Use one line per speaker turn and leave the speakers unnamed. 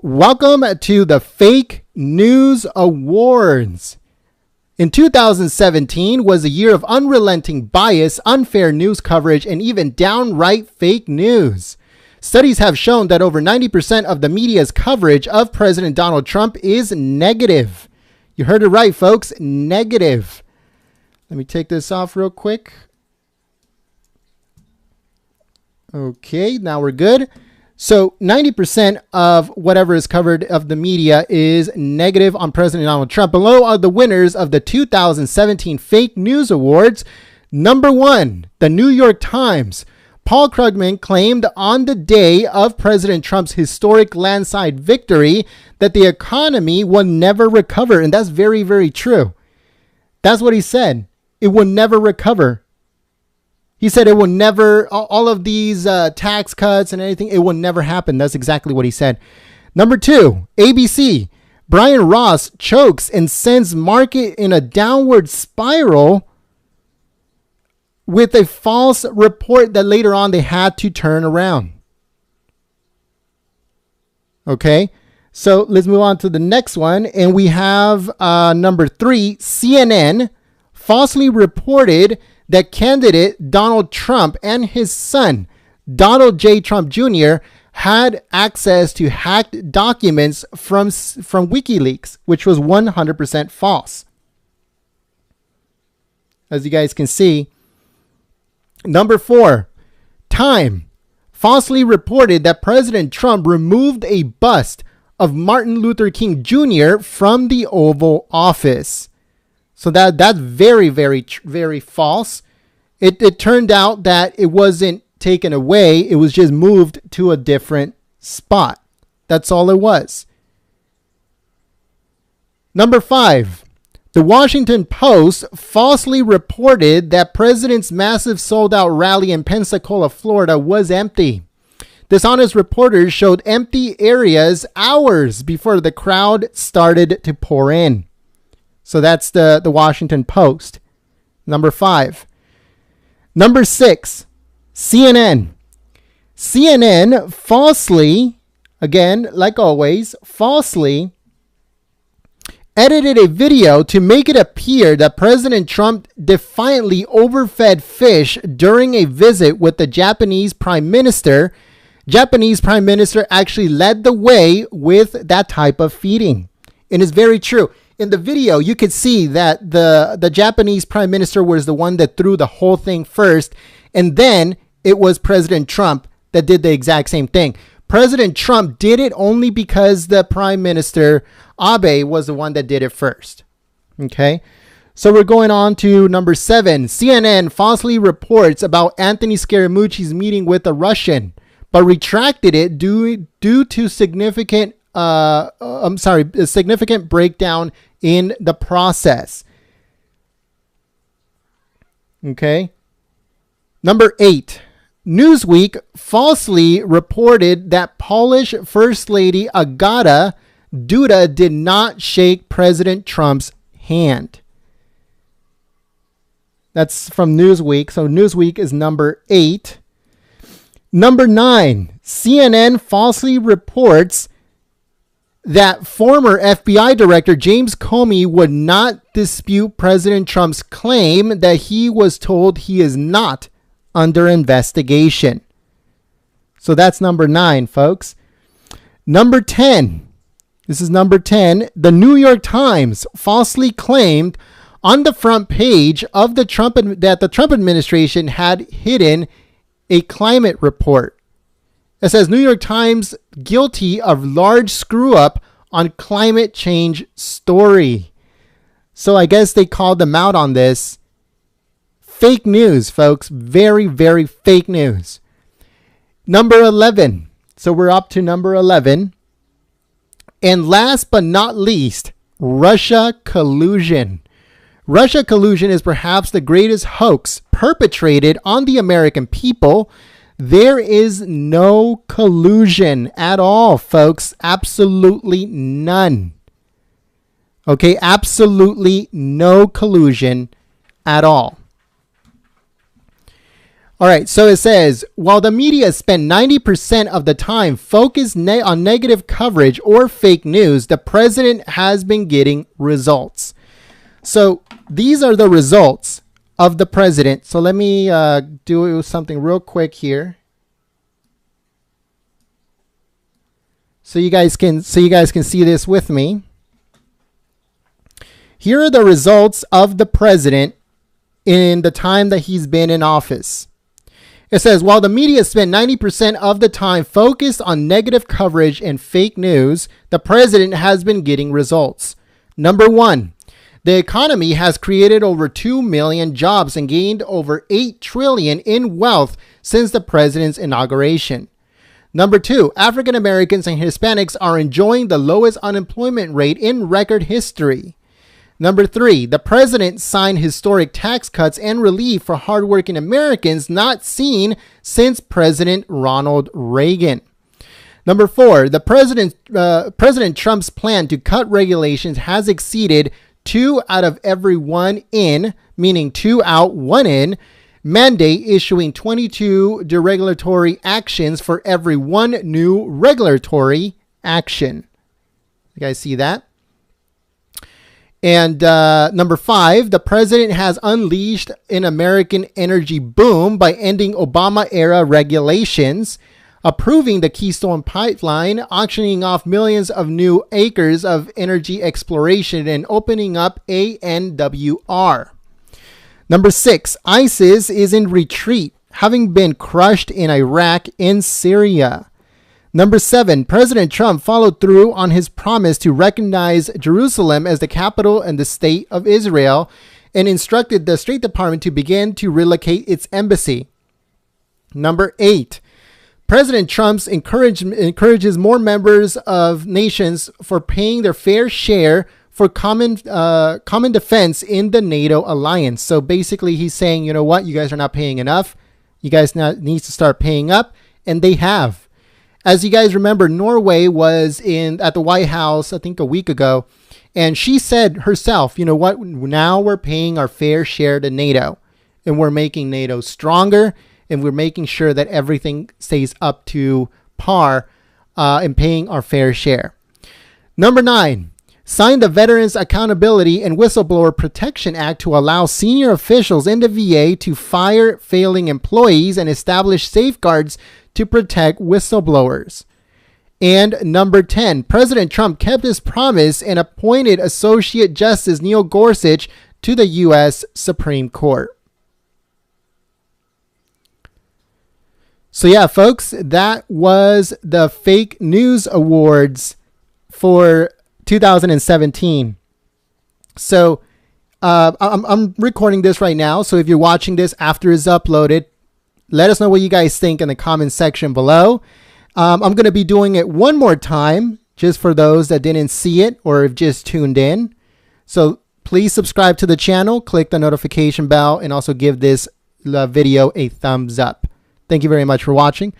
Welcome to the Fake News Awards. In 2017 was a year of unrelenting bias, unfair news coverage, and even downright fake news. Studies have shown that over 90% of the media's coverage of President Donald Trump is negative. You heard it right, folks, negative. Let me take this off real quick. Okay, now we're good. So 90% of whatever is covered of the media is negative on President Donald Trump. Below are the winners of the 2017 Fake News Awards. Number 1, the New York Times. Paul Krugman claimed on the day of President Trump's historic landslide victory that the economy will never recover. And that's very, very true. That's what he said. It will never recover. He said it will never, all of these tax cuts and anything, it will never happen. That's exactly what he said. Number 2, ABC. Brian Ross chokes and sends market in a downward spiral with a false report that later on they had to turn around. Okay, so let's move on to the next one. And we have number 3, CNN falsely reported that candidate Donald Trump and his son, Donald J. Trump Jr., had access to hacked documents from WikiLeaks, which was 100% false. As you guys can see. Number 4, Time falsely reported that President Trump removed a bust of Martin Luther King Jr. from the Oval Office. So that's very, very, very false. It turned out that it wasn't taken away. It was just moved to a different spot. That's all it was. Number 5, the Washington Post falsely reported that President's massive sold-out rally in Pensacola, Florida was empty. Dishonest reporters showed empty areas hours before the crowd started to pour in. So that's the Washington Post. Number 5. Number 6, CNN. CNN falsely, again, like always, falsely edited a video to make it appear that President Trump defiantly overfed fish during a visit with the Japanese Prime Minister. Japanese Prime Minister actually led the way with that type of feeding. And it's very true. In the video, you could see that the Japanese Prime Minister was the one that threw the whole thing first. And then it was President Trump that did the exact same thing. President Trump did it only because the Prime Minister, Abe, was the one that did it first. Okay. So we're going on to number 7. CNN falsely reports about Anthony Scaramucci's meeting with a Russian, but retracted it due to significant significant breakdown in the process. Okay. Number 8. Newsweek falsely reported that Polish First Lady Agata Duda did not shake President Trump's hand. That's from Newsweek. So Newsweek is number 8. Number 9. CNN falsely reports that former FBI Director James Comey would not dispute President Trump's claim that he was told he is not under investigation. So that's number 9, folks. Number 10. This is number 10. The New York Times falsely claimed on the front page of the Trump administration had hidden a climate report. It says New York Times guilty of large screw up on climate change story. So I guess they called them out on this. Fake news, folks. Very, very fake news. Number 11. So we're up to number 11. And last but not least, Russia collusion. Russia collusion is perhaps the greatest hoax perpetrated on the American people. There is no collusion at all, folks. Absolutely none. Okay, absolutely no collusion at all. All right, so it says, while the media spent 90% of the time focused on negative coverage or fake news, the president has been getting results. So these are the results of the president. So let me do something real quick here, so you guys can see this with me. Here are the results of the president in the time that he's been in office. It says, while the media spent 90% of the time focused on negative coverage and fake news, the president has been getting results. Number 1, the economy has created over 2 million jobs and gained over 8 trillion in wealth since the president's inauguration. Number 2, African Americans and Hispanics are enjoying the lowest unemployment rate in record history. Number 3, the president signed historic tax cuts and relief for hardworking Americans not seen since President Ronald Reagan. Number 4, the President Trump's plan to cut regulations has exceeded 2 out of every 1 in, meaning 2 out, 1 in, mandate, issuing 22 deregulatory actions for every 1 new regulatory action. You guys see that? And number 5, the president has unleashed an American energy boom by ending Obama-era regulations, approving the Keystone Pipeline, auctioning off millions of new acres of energy exploration, and opening up ANWR. Number 6, ISIS is in retreat, having been crushed in Iraq and Syria. Number 7, President Trump followed through on his promise to recognize Jerusalem as the capital and the state of Israel and instructed the State Department to begin to relocate its embassy. Number 8, President Trump encourages more members of nations for paying their fair share for common defense in the NATO alliance. So basically he's saying, you know what, you guys are not paying enough. You guys now need to start paying up, and they have. As you guys remember, Norway was at the White House, I think a week ago, and she said herself, you know what, now we're paying our fair share to NATO, and we're making NATO stronger, and we're making sure that everything stays up to par and paying our fair share. Number 9, signed the Veterans Accountability and Whistleblower Protection Act to allow senior officials in the VA to fire failing employees and establish safeguards to protect whistleblowers. And number 10, President Trump kept his promise and appointed Associate Justice Neil Gorsuch to the U.S. Supreme Court. So yeah, folks, that was the Fake News Awards for 2017. So I'm recording this right now. So if you're watching this after it's uploaded, let us know what you guys think in the comment section below. I'm going to be doing it one more time just for those that didn't see it or have just tuned in. So please subscribe to the channel, click the notification bell, and also give this video a thumbs up. Thank you very much for watching.